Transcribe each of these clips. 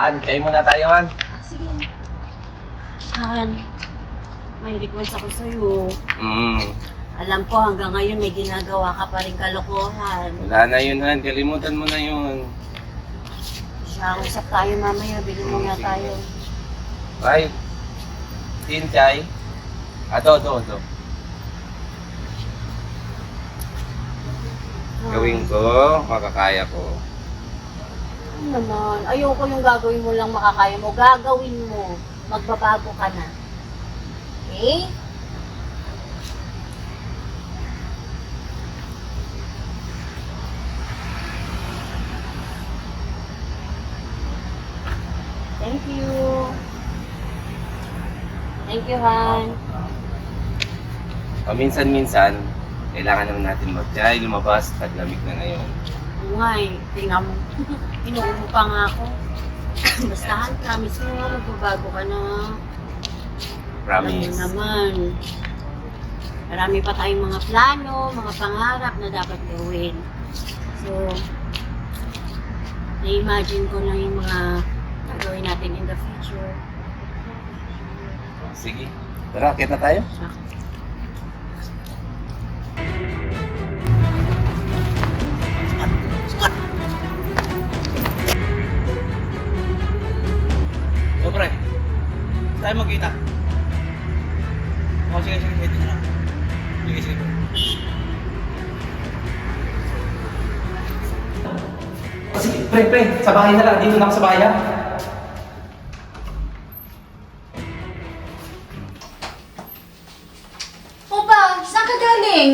Han, kain muna tayo, Han. Sige. Han, may request ako sa'yo. Alam ko hanggang ngayon may ginagawa ka pa rin kalokohan. Wala na yun, Han. Kalimutan mo na yun. Siya, usap tayo mamaya. Bilhin mo nga tayo. Bye. Tinchay. Ito. Gawin ko, makakaya ko. Ano naman, ayoko yung gagawin mo lang makakaya mo. Gagawin mo. Magbabago ka na. Okay? Thank you. Thank you, Han. Paminsan-minsan, kailangan naman natin mag-try, lumabas, taglamig na ngayon. Oo nga eh. Tingnan mo. Inuubo pa nga ako. Basta Han, promise mo, magbabago ka na. Alam mo Promise. naman. Marami pa tayong mga plano, mga pangarap na dapat gawin. So, na-imagine ko na yung mga gagawin natin in the future. Sige. Tara, akit na tayo. O pre, tayo magkita. O sige, ito na lang. Sige. O sige, pre, sa bahay na lang. Dito na ako sa bahay, ha? Opa, saan ka galing?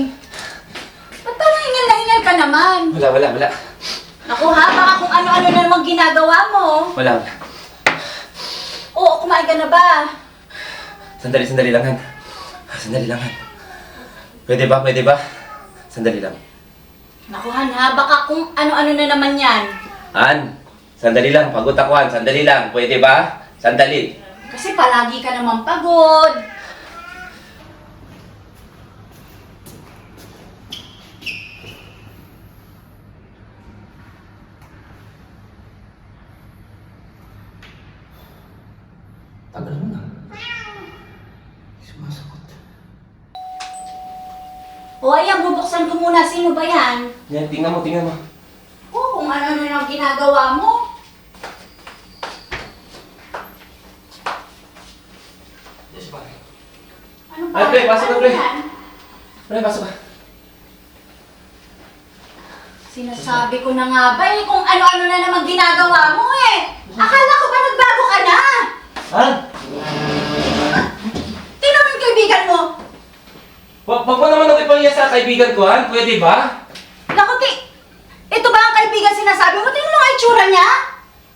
Ba't parang hingal ka naman? Wala. Naku ha, baka kung ano-ano na namang ginagawa mo. Wala. Oo, kumain ka na ba? Sandali lang, Han. Sandali lang, Han. Pwede ba? Sandali lang. Naku Han ha, baka kung ano-ano na naman yan. Han, sandali lang. Pagod ako, Han. Sandali lang. Pwede ba? Sandali. Kasi palagi ka naman pagod. Tagal mo na. Sumasagot. O ayan, bubuksan ko muna. Sino ba yan? Yan, tingnan mo. Oo, kung ano-ano na ang ginagawa mo. Yes, pa. Ano ba? Ay, pre, pasok ka, Ano pre. yan? Pre, pasok ka. Sinasabi ko na nga ba eh, kung ano-ano na namang ginagawa mo eh. Akala ko ba nagbago ka na? Han! Tingnan mo yung kaibigan mo. Wag mo naman ako ipahiya sa kaibigan ko, Han. Pwede ba? Naku, ito ba ang kaibigan sinasabi mo? Tingnan mo nga itsura niya.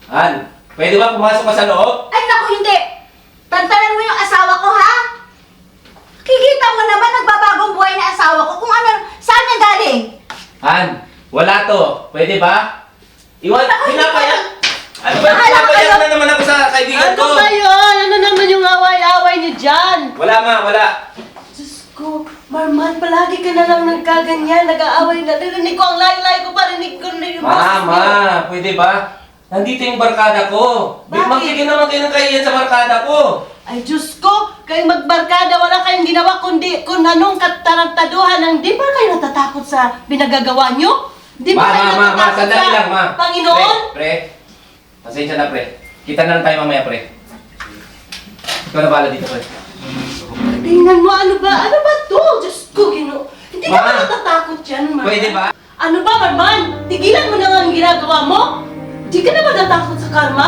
Han, pwede ba pumasok ka sa loob? Ay naku, hindi. Tantanan mo yung asawa ko, ha? Kikita mo naman nagbabagong buhay na asawa ko kung ano, saan niya galing? Han, wala to. Pwede ba? Pinapayak. Ano ba? Bahala ka Pinapayak kayo. na naman ako sa kaibigan ko. Ano ba yun? Ano naman yung away-away niyo dyan? Wala. Diyos ko, Marman, palagi ka na lang nagkaganyan, nag-aaway na. Narinig ko ang layo-layo ko, parinig ko na yung Mama, pwede ba? Nandito yung barkada ko. Bakit? Magbigyan naman kayo ng kahiyan sa barkada ko. Ay, Diyos ko, kayong magbarkada, wala kayong ginawa kundi kung anong katarantaduhan ng di ba kayo natatakot sa binagagawa nyo? Di ba kayo natatakot Sandali sa lang, ma. Panginoon? Pre, pasensya na, pre. Kita na lang tayo mamaya, pre. Ikaw na bahala dito, pre. Tingnan mo, ano ba to? Diyos ko, hindi ka Ma. ba natatakot yan, Marman? Pwede ba? Ano ba, Marman? Tigilan mo na nga ang ginagawa mo? Di ka na ba natakot sa karma?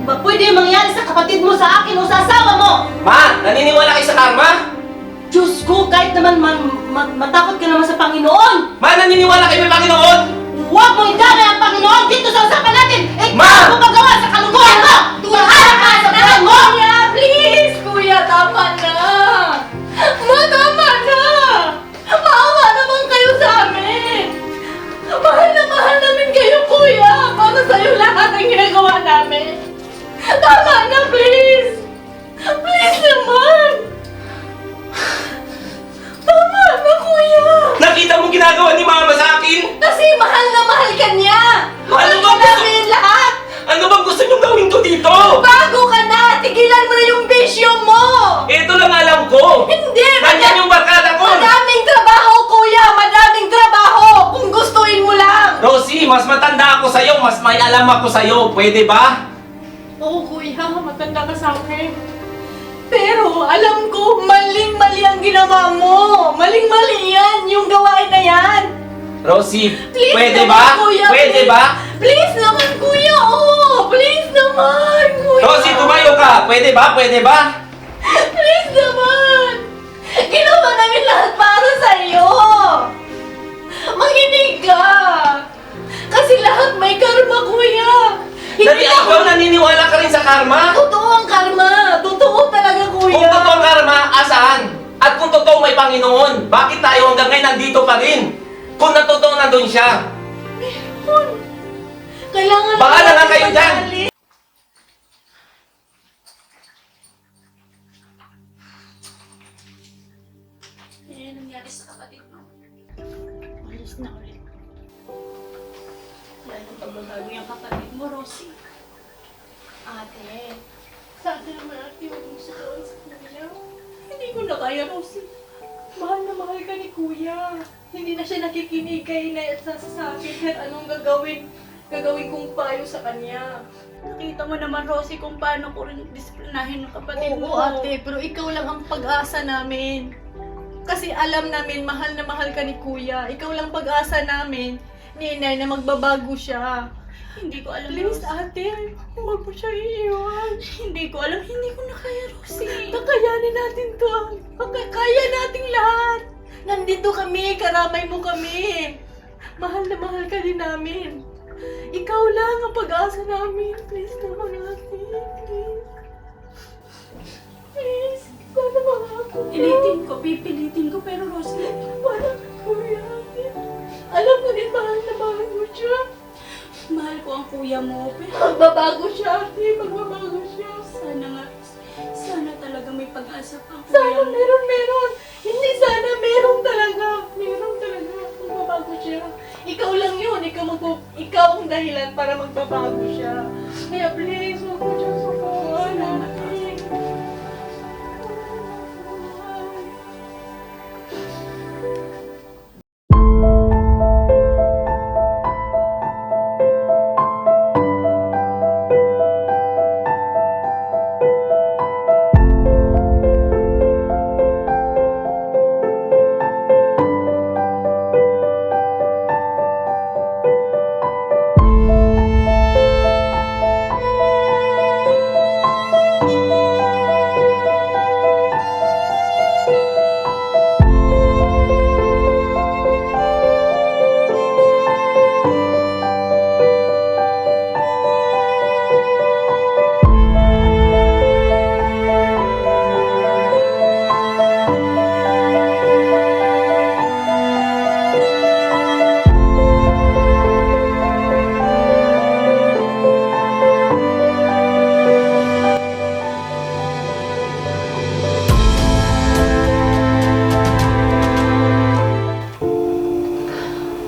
Ba pwede yung mangyari sa kapatid mo, sa akin, o sa asawa mo? Ma, naniniwala kayo sa karma? Diyos ko, kahit naman matakot ka naman sa Panginoon, Ma, naniniwala kayo may Panginoon? huwag mo idamay ang Panginoon dito sa usapan natin! Ma! Ikaw ang gumagawa sa kaluguan mo! Tumahala ka sa buhay mo! Kuya, please! Kuya, tama na! Ma, tama na! Maawa naman kayo sa amin! Mahal na mahal namin kayo, kuya! Para sa'yo lahat ang ginagawa namin! Tama na, please! Please naman! Tama na, kuya! Nakita mo ginagawa ni Mama sa akin? Kasi mahal na mahal ka niya! Mahal Ano ka ba? namin lahat! Ano may alam ako sa'yo. Pwede ba? Oo, kuya, matanda ka sa akin. Pero alam ko, maling-mali ang ginawa mo. Maling-mali yan, yung gawain na yan. Rosie, Please pwede naman, ba? kuya, Pwede please. ba? Please naman, kuya, oh! Please naman, kuya! Rosie, tumayo ka! Pwede ba? Pwede ba? Please naman! Ginawa namin lahat para sa'yo! Makinig ka! Kasi lahat may karma, kuya! Dati ikaw naniniwala ka rin sa karma? Totoo ang karma! Totoo talaga, kuya! Kung totoo ang karma, asaan? At kung totoo may Panginoon, bakit tayo hanggang ngayon nandito pa rin? Kung natotoo na doon siya. Kailangan Bahala na natin kayo dyan. magaling. Ano nangyari sa kapatid mo? Alis na ulit. Lalo pagbabago yung kapatid mo, Rosie. Ate, sa atin naman ate, huwag mo siya doon sa kuya. Hindi ko na kaya, Rosie. Mahal na mahal ka ni kuya. Hindi na siya nakikinig kay Inay at sasasakit kahit anong gagawin kong payo sa kanya. Nakita mo naman, Rosie, kung paano ko rin disiplinahin ng kapatid mo. Oo, ate, pero ikaw lang ang pag-asa namin. Kasi alam namin, mahal na mahal ka ni kuya. Ikaw lang pag-asa namin, ni Inay, na magbabago siya. Hindi ko alam, Please, Rosie. ate, huwag mo siya iiwan. Hindi ko alam, hindi ko na kaya, Rosie. Kakayanin natin to. Kaya nating lahat. Nandito kami, karamay mo kami. Mahal na mahal ka din namin. Ikaw lang ang pag-asa namin. Please naman, ate. Please. Please. Sana makako. Pipilitin ko, pero Rosie, Wala ka, kuya. Alam ko din, mahal na mahal mo siya. mahal ko ang kuya mo, pero Magbabago siya, ate. Magbabago siya. sana talaga may pag-asa pa ang kuya Sana mo. meron. Hindi sana, meron talaga. Meron talaga. Magbabago siya. Ikaw lang yun. Ikaw ang dahilan para magbabago siya. Kaya please, huwag mo siya sukuhan. Salamat, ate.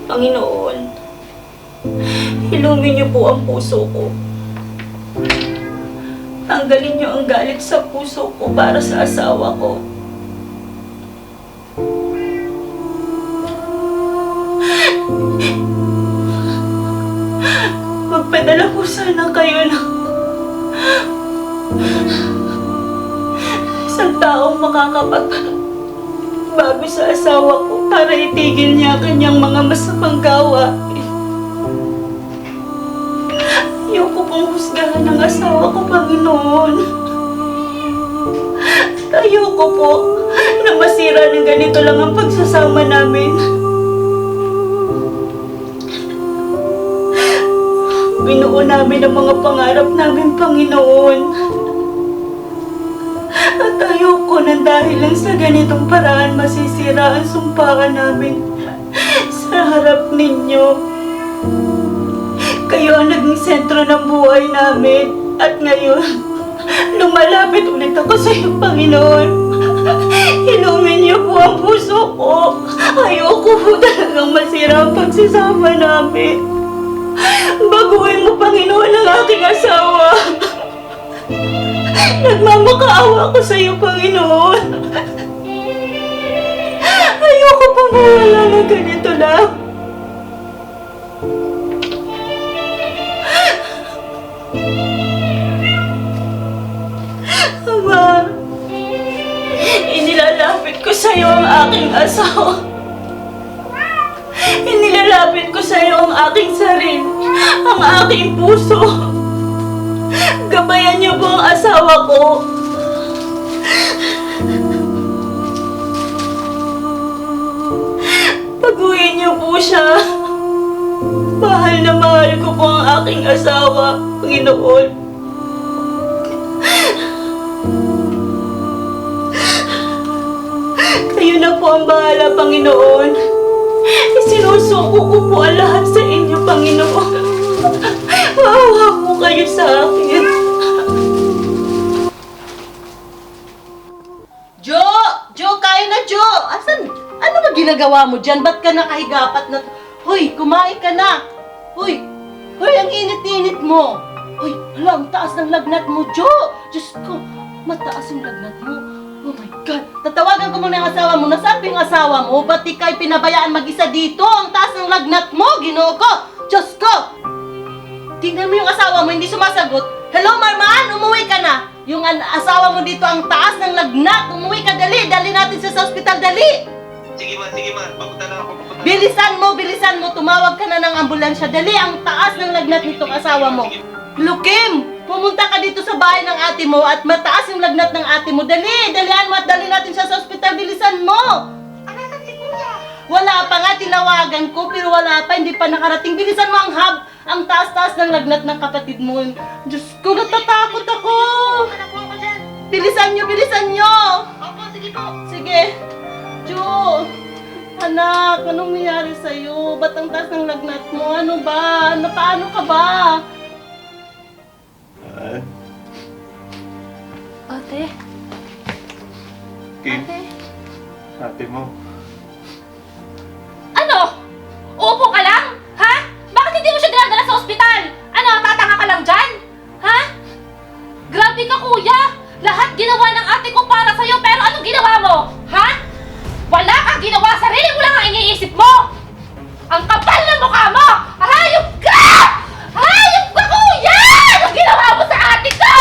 Panginoon, ilumin niyo po ang puso ko. Tanggalin niyo ang galit sa puso ko para sa asawa ko. Magpadala po sana kayo ng isang taong makakapagbago sa asawa ko para itigil niya kanyang mga masamang gawain. Ayoko pong husgahan ng asawa ko, Panginoon. At ayoko po na masira ng ganito lang ang pagsasama namin. Binuo namin ang mga pangarap namin, Panginoon. At ayoko na dahil lang sa ganitong paraan masisira ang sumpaan namin sa harap ninyo. Kayo ang naging sentro ng buhay namin. At ngayon, lumalapit ulit ako sa iyo, Panginoon. Inumin niyo po ang puso ko. Ayoko po talagang masira ang pagsasama namin. Baguhin mo, Panginoon, ang aking asawa. Nagmamakaawa ko sa iyo, Panginoon. Ayoko pang mawala na ganito lang. aking asawa. Inilalapit ko sa iyo ang aking sarili, ang aking puso. Gabayan niyo po ang asawa ko. Paguhin niyo po siya. Mahal na mahal ko po ang aking asawa, Panginoon. Kayo na po ang bahala, Panginoon. Isinusuko ko po ang lahat sa inyo, Panginoon. Maawa po kayo sa akin. Jo! Jo, kain na, Jo! Asan? Ano ba ginagawa mo dyan? Ba't ka nakahigapat na... Hoy, kumain ka na! Hoy! Hoy, ang init-init mo! Hoy, hala, ang taas ng lagnat mo, Jo! Diyos ko, mataas yung lagnat mo. Oh my God! Tatawagan ko muna ang asawa mo. Nasaan yung asawa mo? Ba't ika'y pinabayaan mag-isa dito? Ang taas ng lagnat mo, Ginoo ko! Diyos ko! Tingnan mo yung asawa mo, hindi sumasagot. Hello, Marman! Umuwi ka na! Yung asawa mo dito, ang taas ng lagnat. Umuwi ka, dali! Dali natin siya sa ospital, dali! Sige ma, papunta na ako. Bilisan mo, tumawag ka na ng ambulansya. Dali, ang taas ng lagnat nitong asawa mo. Lukim, pumunta ka dito sa bahay ng ate mo at mataas yung lagnat ng ate mo. Dali, dalihan mo at dali natin siya sa ospital. Bilisan mo. Wala pa nga, tinawagan ko, pero wala pa, hindi pa nakarating. Bilisan mo ang taas-taas ng lagnat ng kapatid mo. Diyos ko, natatakot ako. Bilisan nyo. Opo, sige po. Sige. Jo, anak, anong nangyari sa'yo? Ba't ang taas ng lagnat mo? Ano ba? Paano ka ba? Ate? Kim, Ate? ate mo. Ano? Upo ka lang? Ha? Bakit hindi mo siya dinadala sa ospital? Ano, tatanga ka lang dyan? Ha? Grabe ka, kuya! Lahat ginawa ng ate ko para sa'yo, pero anong ginawa mo? Ha? Wala kang ginawa, sarili mo lang ang iniisip mo! Ang kapal ng mukha mo! Hayop ka! Hayop ka, kuya! Anong ginawa mo sa ate ko?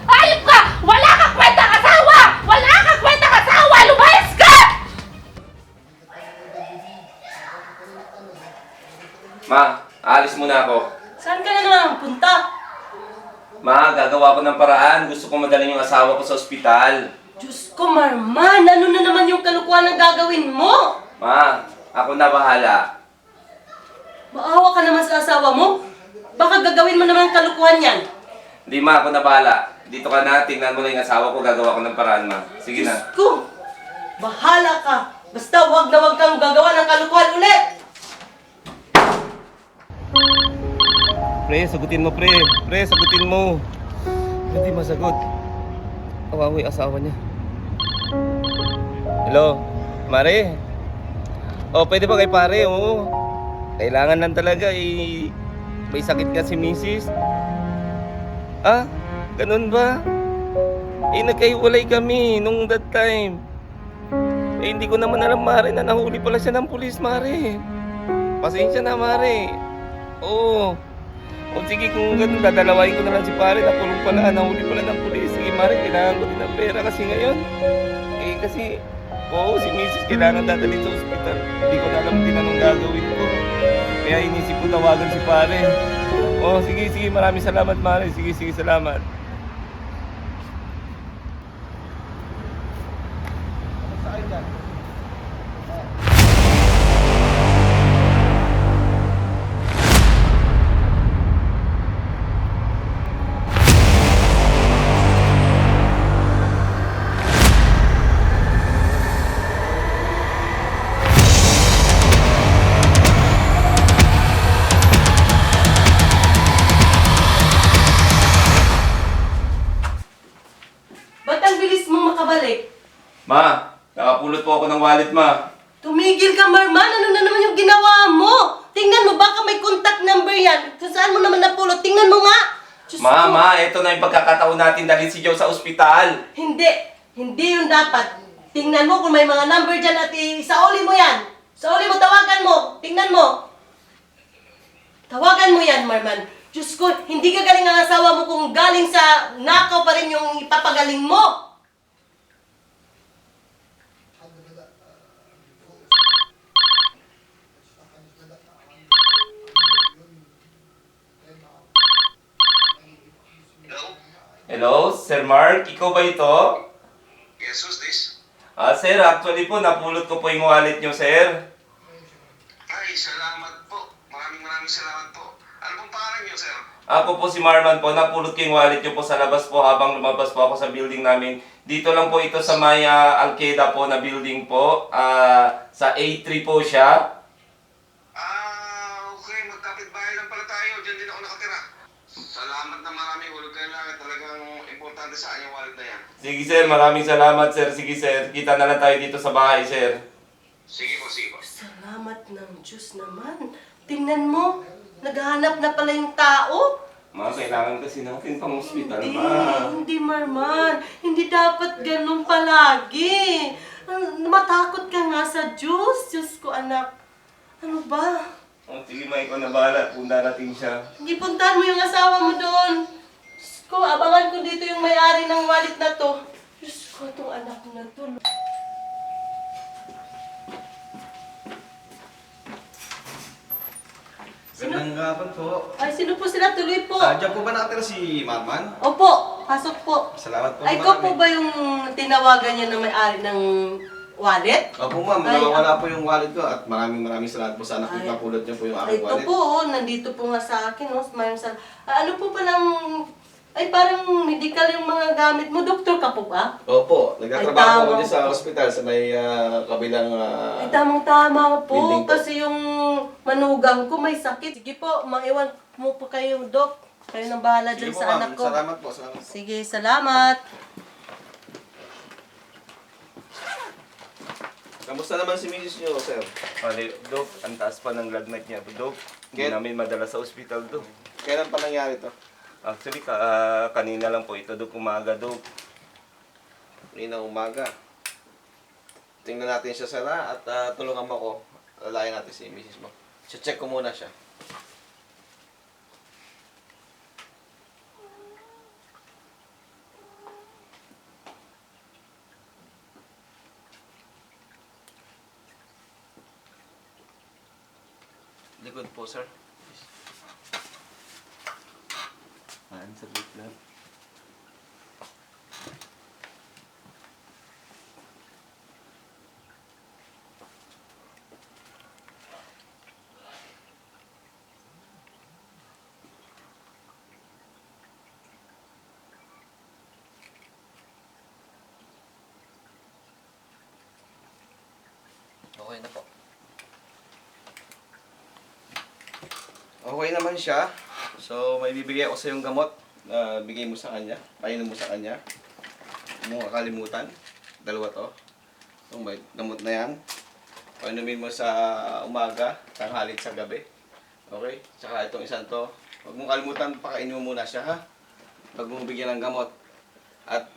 Hayop ka! Wala kang kwentang asawa! Wala kang kwentang asawa! Lumayas ka! Ma, aalis muna ako. Saan ka na naman punta? Ma, gagawa ko ng paraan. Gusto ko madalhin yung asawa ko sa ospital. Diyos ko, Marman! Ano na naman yung kalukuhan ang gagawin mo? Ma, ako na bahala. Maawa ka naman sa asawa mo? Baka gagawin mo naman ang kalukuhan yan. Hindi ma, ako na bahala. Dito ka na, tingnan mo na yung asawa ko. Gagawa ko ng paraan, ma. Sige na. Diyos ko! Bahala ka! Basta wag na wag kang gagawa ng kalukuhan ulit! Pre, sagutin mo, pre. Pre, sagutin mo. Hindi masagot. Kawawa yung asawa niya. Hello, Mare? Oh, pwede ba kay pare? Oo. Kailangan lang talaga may sakit ka si Mrs. Ah, ganun ba? Nagkahiwalay kami nung that time. Hindi ko naman alam, Mare, na nahuli pala siya ng pulis, Mare. Pasensya na, Mare. Oo. O sige, kung ganun, dadalawain ko na lang si pare. Nakulong pala, nahuli pala ng pulis. Sige, Mare, kailangan ko din ng pera kasi ngayon. Kasi, oo, si Mrs. kailangan dadalhin sa ospital. Hindi ko na alam din anong gagawin ko. Kaya inisip ko tawagan si pare. Oo, sige, maraming salamat, Mare. Sige, salamat. Ba't ang bilis mong makabalik? Ma, nakapulot po ako ng wallet, ma. Tumigil ka, Marman! Ano na naman yung ginawa mo? Tingnan mo, baka may contact number yan. Kung saan mo naman napulot? Tingnan mo nga! Diyos ko. Ma, ito na yung pagkakataon natin dalhin si Joe sa ospital. Hindi yun dapat. Tingnan mo kung may mga number dyan at isauli mo yan. Sauli mo, tawagan mo. Tingnan mo. Tawagan mo yan, Marman. Diyos ko, hindi ka galing ang asawa mo kung galing sa nakaw pa rin yung ipapagaling mo. Hello, Sir Mark, ikaw ba ito? Yes, who's this? Sir, actually po, napulot ko po yung wallet nyo, sir. Ay, salamat po. Maraming salamat po. Ano pong pangalan niyo, sir? Ako po si Marman po, napulot ko yung wallet nyo po sa labas po habang lumabas po ako sa building namin. Dito lang po ito sa may Alqueda po na building po. Sa A3 po siya. Okay. Magkapit-bahay lang pala tayo. Diyan din ako nakatira. Salamat na marami. Hulog kayo lang. Talagang importante sa akin yung wallet na yan. Sige sir, maraming salamat sir. Sige sir, kita na lang tayo dito sa bahay sir. Sige po, sige po. Salamat ng Diyos naman. Tingnan mo, naghahanap na pala yung tao. Kailangan kasi natin pang hospital, Hindi, Marman. Hindi dapat ganun palagi. Matakot ka nga sa Diyos. Diyos ko, anak. Ano ba? Sige ma, ikaw na bahala kung darating siya. Hindi puntahan mo yung asawa mo doon. Diyos ko, abangan ko dito yung may-ari ng wallet na to. Diyos ko, itong anak na to. Gandang hapon po. Ay, sino po sila? Tuloy po. Diyan po ba nakatira si Marman? Opo, pasok po. Salamat po. Ay, ikaw po ba yung tinawagan niya na may-ari ng wallet? Opo ma'am, Ay, nawawala po yung wallet ko at maraming salamat po sa Ay. napulot niyo po yung Ay, aking ito wallet. po, nandito po nga sa akin. Ano po palang, ay parang medical yung mga gamit mo. Doktor ka po ba? Opo, Ay, nagtatrabaho tama ako din sa po. ospital sa may kabilang Ay, tamang-tama po. building po. Kasi yung manugang ko may sakit. Sige po, maiwan mo po kayo, Dok. Kayo nang bahala dyan Sige po, sa ma'am. anak ko. Salamat po, salamat po. Sige, salamat. Kamusta naman si Mrs. niyo, sir? Dok, ang taas pa ng lagnat niya. Dok, hindi Ken? namin madala sa ospital, Dok. Kailan pa nangyari to? Actually, kanina lang po ito, Dok, umaga, Dok. Kanina umaga. Tingnan natin siya, sir, ha? At tulungan mo ako. Lalayan natin si Mrs. mo. Check ko muna siya. Likod po, sir. Saglit lang. Okay na po. Okay naman siya. So, may bibigay ako sa yung gamot. Bigay mo sa kanya. Painom mo sa kanya. Huwag mo kakalimutan. Dalawa to. So, may gamot na yan. Painumin mo sa umaga, tanghalit sa gabi. Okay? Tsaka itong isang to. Huwag mong kalimutan, pakainin mo muna siya, ha? Huwag mong bigyan ng gamot. At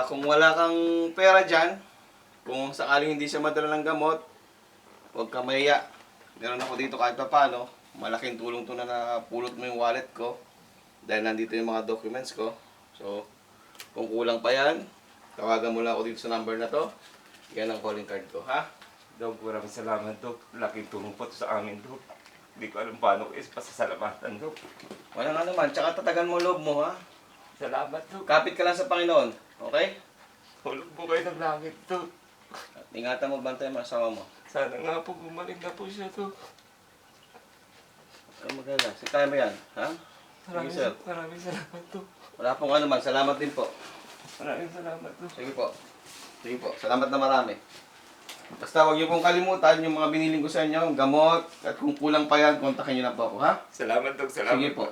kung wala kang pera dyan, kung sakaling hindi siya madala ng gamot, huwag ka mahiya. Meron ako dito kahit pa paano. Malaking tulong to na napulot mo yung wallet ko. Dahil nandito yung mga documents ko. So, kung kulang pa yan, tawagan mo lang ako dito sa number na to. Yan ang calling card ko, ha? Dok, maraming salamat, Dok. Laking tulong po ito sa amin, Dok. Hindi ko alam paano ko pasasalamatan, Dok. Wala nga naman. Tsaka tatagan mo loob mo, ha? Salamat, Dok. Kapit ka lang sa Panginoon. Okay? Hulog po kayo ng langit, Dok. At ingatan mo, bantay mo, asawa mo. Sana nga po gumaling na po siya, Dok. Ano maganda? Kaya mo yan, ha? Sige, sir. Maraming salamat, Dok. Wala pong ano man. Salamat din po. Maraming salamat, Dok. Sige po. Sige po. Salamat na marami. Basta huwag niyo pong kalimutan yung mga biniling ko sa inyo, gamot, at kung kulang pa yan, kontakin niyo na po ako, ha? Salamat, Dok. Salamat. Sige po.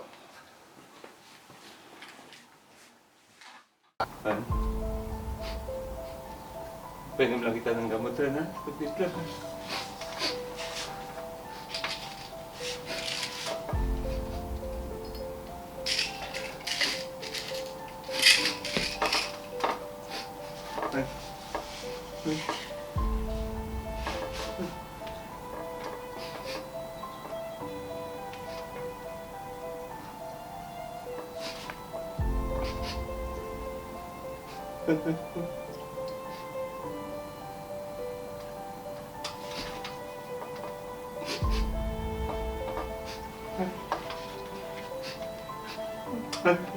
Pwede lang kita ng gamot, ha? Pagdit lang.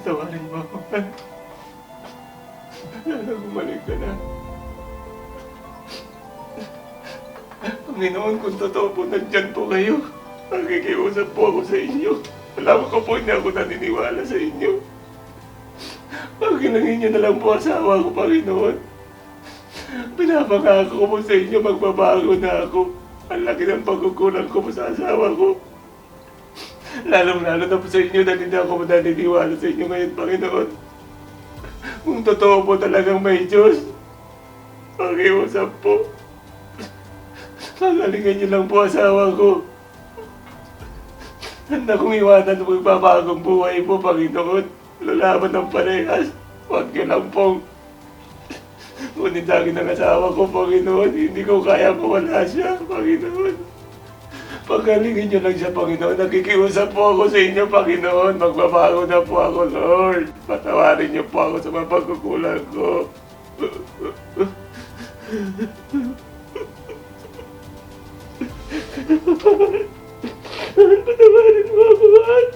Tawarin mo ako. Sana bumalik ka na. Panginoon, kung totoo po, nandyan po kayo. Nakikiusap po ako sa inyo. Alam ko po, hindi ako naniniwala sa inyo. Pagkilangin niyo na lang po asawa ko, Panginoon. Pinapangako ko po sa inyo, magbabago na ako. Ang laki ng pagkukulang ko po sa asawa ko. Lalong-lalo na po sa inyo na hindi ako naniniwala sa inyo ngayon, Panginoon. Kung totoo po talagang may Diyos, pakiusap po. Pagalingan niyo lang po asawa ko. Handa kong iwanan ng magbabagong buhay po, Panginoon. Lalaban ng parehas. Huwag niyo lang pong kunin sa akin ng asawa ko, Panginoon. Hindi ko kaya mawala siya, Panginoon. Pagalingin niyo lang siya, Panginoon. Nakikiusap po ako sa inyo, Panginoon. Magbabago na po ako, Lord. Patawarin niyo po ako sa mga pagkukulang ko. Patawarin mo ako, Han.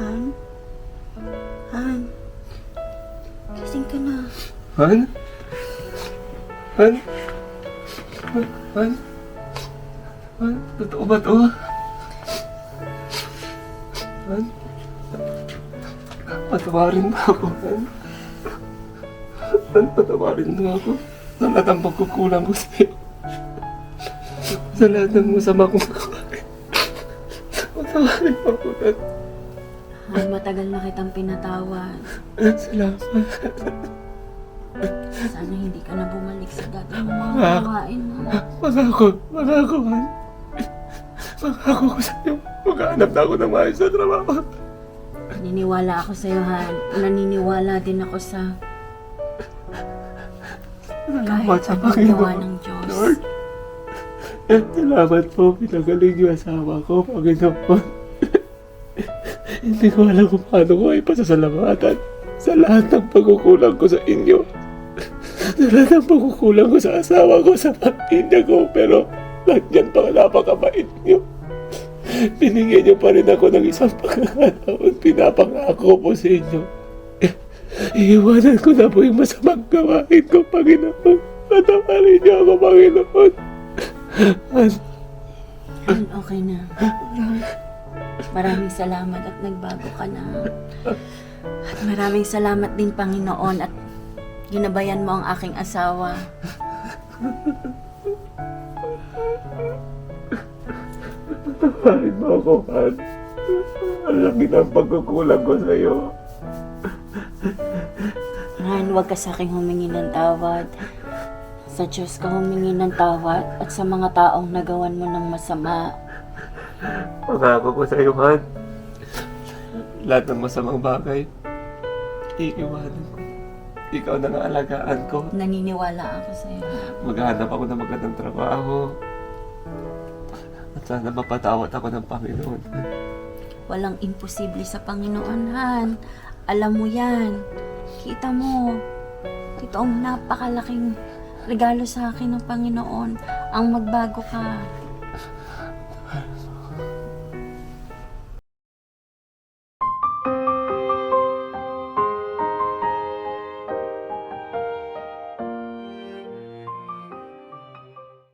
Han? Han? Gising ka na. Han? Han? Han? Han? Totoo ba to? Han? Patawarin mo ako, Han. Han, patawarin mo ako. Sa lahat ng pagkukulang ko sa'yo. Sa lahat ng masama kong nagawa. Patawarin mo ako, Han. Han, matagal na kitang pinatawad. Salamat. Sana hindi ka na bumalik sa dati mong mga gawain mo. Pangako, Han. Pangako ko sa'yo. Maghanap na ako ng maayos na trabaho. Naniniwala ako sa'yo, Han. Naniniwala din ako sa Salamat sa anong gawa Panginoon. ng Diyos. Lord. Salamat po. Pinagaling niyo asawa ko, Panginoon. Hindi ko alam kung paano ko ipasasalamatan sa lahat ng pagkukulang ko sa inyo. Sa lahat ng pagkukulang ko sa asawa ko, sa pamilya ko. Pero nandiyan pa napakabait niyo. Binigyan niyo pa rin ako ng isang pagkakataon. Pinapangako po sa inyo. Iiwanan ko na po yung masamang gawain ko, Panginoon. Patawarin niyo ako, Panginoon. Han, okay na. Maraming salamat at nagbago ka na. At maraming salamat din, Panginoon, at ginabayan mo ang aking asawa. Patawarin mo ako, Han. Ang laki ng pagkukulang ko sa'yo. Han, huwag ka sa aking humingi ng tawad. Sa Diyos ka humingi ng tawad at sa mga taong nagawan mo ng masama. Pangako ko sa'yo, Han. Lahat ng masamang bagay, iiwanan ko. Ikaw na nga alagaan ko. Naniniwala ako sa iyo. Maghanap ako ng magandang trabaho. At sana mapatawad ako ng Panginoon. Walang imposible sa Panginoon, Han. Alam mo yan. Kita mo. Ito ang napakalaking regalo sa akin ng Panginoon. Ang magbago ka.